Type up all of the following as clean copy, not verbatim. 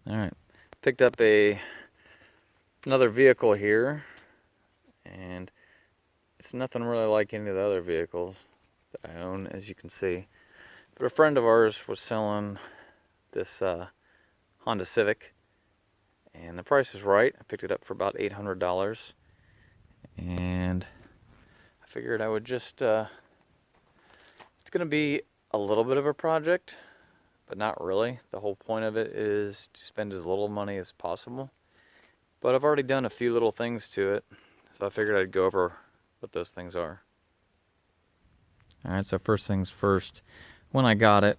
Alright, picked up another vehicle here, and it's nothing really like any of the other vehicles that I own, as you can see. But a friend of ours was selling this Honda Civic, and the price was right. I picked it up for about $800, and I figured I would just, it's going to be a little bit of a project, but not really. The whole point of it is to spend as little money as possible. But I've already done a few little things to it, so I figured I'd go over what those things are. Alright, so first things first, when I got it,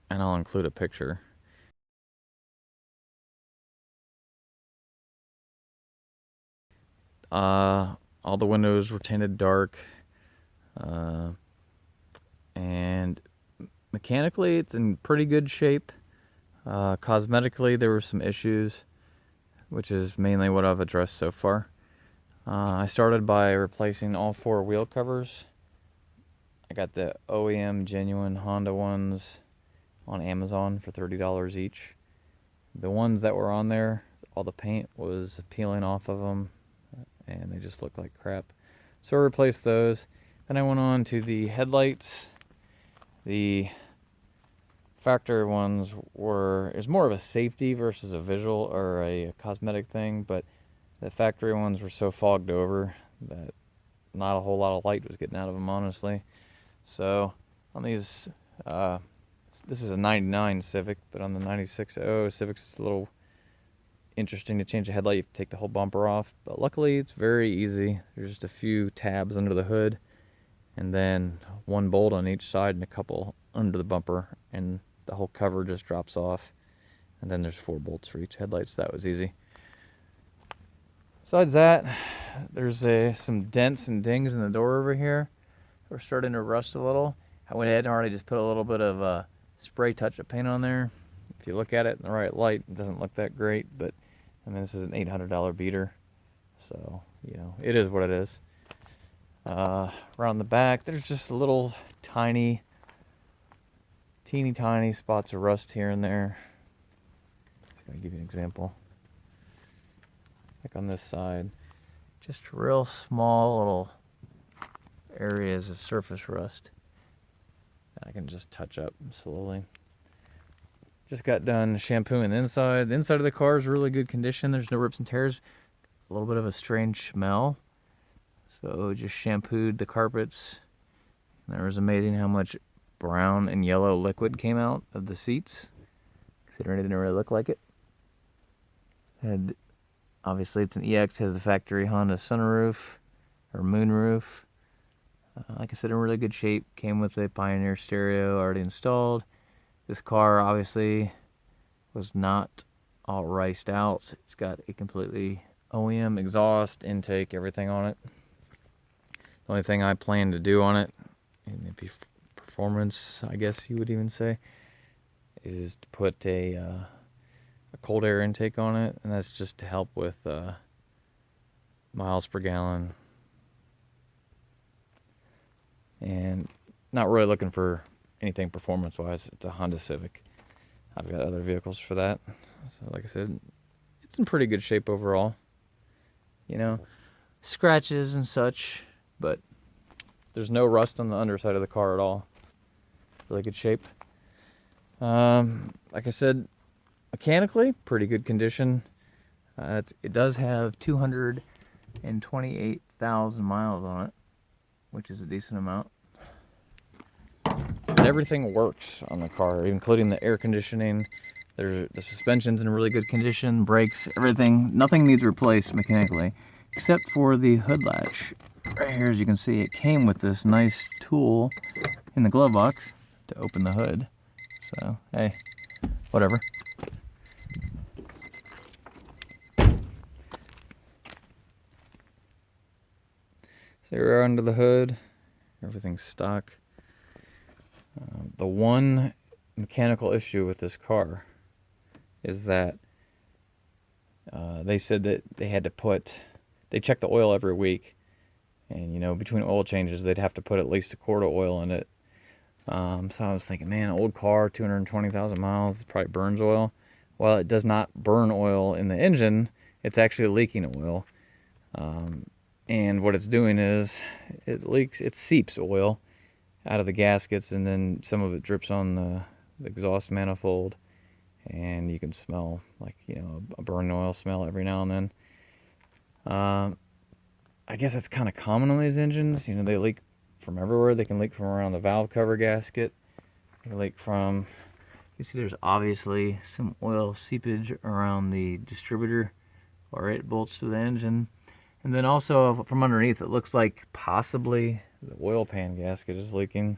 and I'll include a picture. All the windows were tinted dark, and mechanically it's in pretty good shape. Cosmetically there were some issues, which is mainly what I've addressed so far. I started by replacing all 4 wheel covers. I got the OEM genuine Honda ones on Amazon for $30 each. The ones that were on there, all the paint was peeling off of them, and they just looked like crap. So I replaced those. Then I went on to the headlights. The factory ones is more of a safety versus a visual or a cosmetic thing, but the factory ones were so fogged over that not a whole lot of light was getting out of them, honestly. So on these, this is a 99 Civic, but on the 96.0 Civics, it's a little interesting to change the headlight. You have to take the whole bumper off, but luckily it's very easy. There's just a few tabs under the hood, and then 1 bolt on each side and a couple under the bumper, and the whole cover just drops off. And then there's 4 bolts for each headlight, so that was easy. Besides that, there's some dents and dings in the door over here. We're starting to rust a little. I went ahead and already just put a little bit of spray touch-up paint on there. If you look at it in the right light, it doesn't look that great, but I mean, this is an $800 beater, so you know, it is what it is. Around the back, there's just little teeny tiny spots of rust here and there. I'm gonna give you an example. Like on this side, just real small little areas of surface rust that I can just touch up slowly. Just got done shampooing the inside. The inside of the car is really good condition. There's no rips and tears. A little bit of a strange smell. So just shampooed the carpets. And it was amazing how much brown and yellow liquid came out of the seats, considering it didn't really look like it. And obviously it's an EX, has the factory Honda sunroof or moonroof. Like I said, in really good shape. Came with a Pioneer stereo already installed. This car obviously was not all riced out. It's got a completely OEM exhaust, intake, everything on it. The only thing I plan to do on it, and it'd be performance, I guess you would even say, is to put a cold air intake on it, and that's just to help with miles per gallon. And not really looking for anything performance-wise. It's a Honda Civic. I've got other vehicles for that. So like I said, it's in pretty good shape overall. You know, scratches and such, but there's no rust on the underside of the car at all. Really good shape. Like I said, mechanically, pretty good condition. It does have 228,000 miles on it, which is a decent amount. But everything works on the car, including the air conditioning. The suspension's in really good condition, brakes, everything. Nothing needs replaced mechanically, except for the hood latch. Right here, as you can see, it came with this nice tool in the glove box to open the hood. So, hey, whatever. So we're under the hood. Everything's stock. The one mechanical issue with this car is that they said that they had to they check the oil every week, and you know, between oil changes they'd have to put at least a quart of oil in it. So I was thinking, man, old car, 220,000 miles, probably burns oil. while it does not burn oil in the engine, it's actually leaking oil. And what it's doing is it seeps oil out of the gaskets, and then some of it drips on the exhaust manifold, and you can smell like, you know, a burning oil smell every now and then. I guess that's kind of common on these engines. You know, they leak from everywhere. They can leak from around the valve cover gasket. They can leak from, you see there's obviously some oil seepage around the distributor where it bolts to the engine. And then also from underneath, it looks like possibly the oil pan gasket is leaking,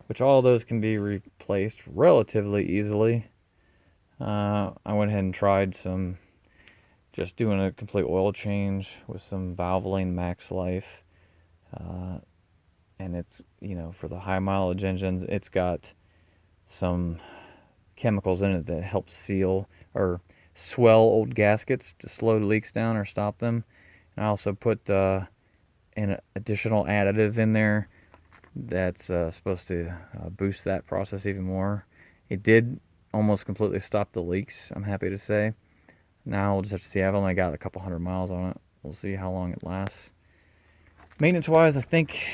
which all of those can be replaced relatively easily. I went ahead and tried just doing a complete oil change with some Valvoline Max Life. And it's, you know, for the high mileage engines, it's got some chemicals in it that help seal or swell old gaskets to slow leaks down or stop them. And I also put an additional additive in there that's supposed to boost that process even more. It did almost completely stop the leaks, I'm happy to say. Now we'll just have to see. I've only got a couple 100 miles on it. We'll see how long it lasts. Maintenance wise, I think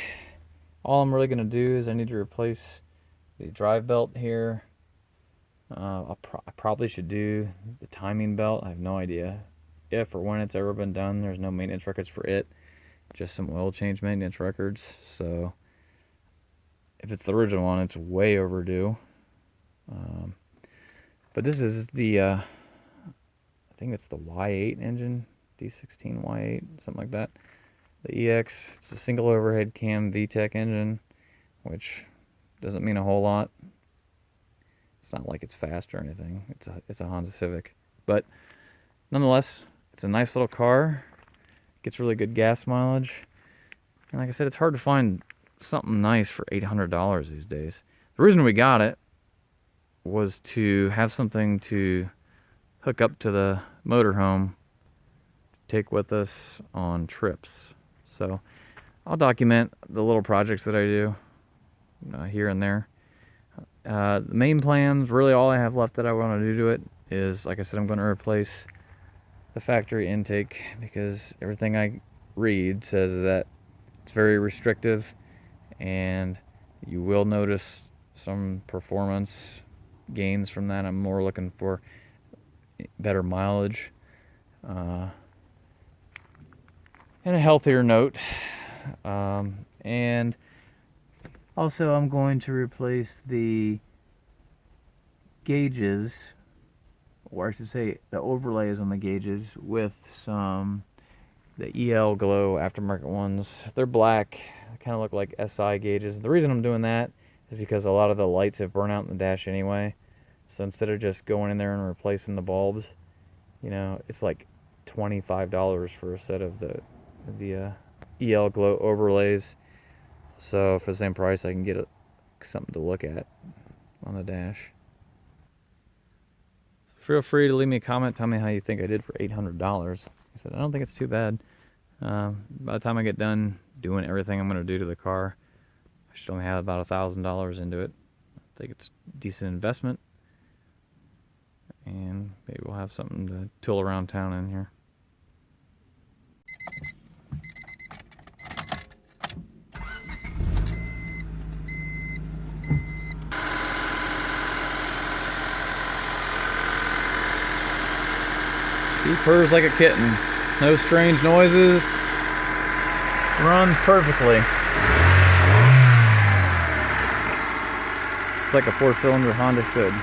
all I'm really going to do is I need to replace the drive belt here. I probably should do the timing belt. I have no idea if or when it's ever been done. There's no maintenance records for it, just some oil change maintenance records. So if it's the original one, it's way overdue. But this is the I think it's the Y8 engine, D16Y8, something like that. The EX, it's a single overhead cam VTEC engine, which doesn't mean a whole lot. It's not like it's fast or anything. It's a Honda Civic, but nonetheless, it's a nice little car. Gets really good gas mileage, and like I said, it's hard to find something nice for $800 these days. The reason we got it was to have something to hook up to the motorhome, take with us on trips. So I'll document the little projects that I do here and there. The main plans, really all I have left that I want to do to it is, like I said, I'm going to replace the factory intake, because everything I read says that it's very restrictive and you will notice some performance gains from that. I'm more looking for better mileage and a healthier note. And also I'm going to replace the gauges, or I should say the overlays on the gauges, with the EL Glow aftermarket ones. They're black, they kind of look like SI gauges. The reason I'm doing that is because a lot of the lights have burnt out in the dash anyway. So instead of just going in there and replacing the bulbs, you know, it's like $25 for a set of the EL Glow overlays. So for the same price, I can get something to look at on the dash. Feel free to leave me a comment. Tell me how you think I did for $800. I said, I don't think it's too bad. By the time I get done doing everything I'm going to do to the car, I should only have about $1,000 into it. I think it's a decent investment. And maybe we'll have something to tool around town in here. He purrs like a kitten. No strange noises. Runs perfectly. It's like a 4-cylinder Honda should.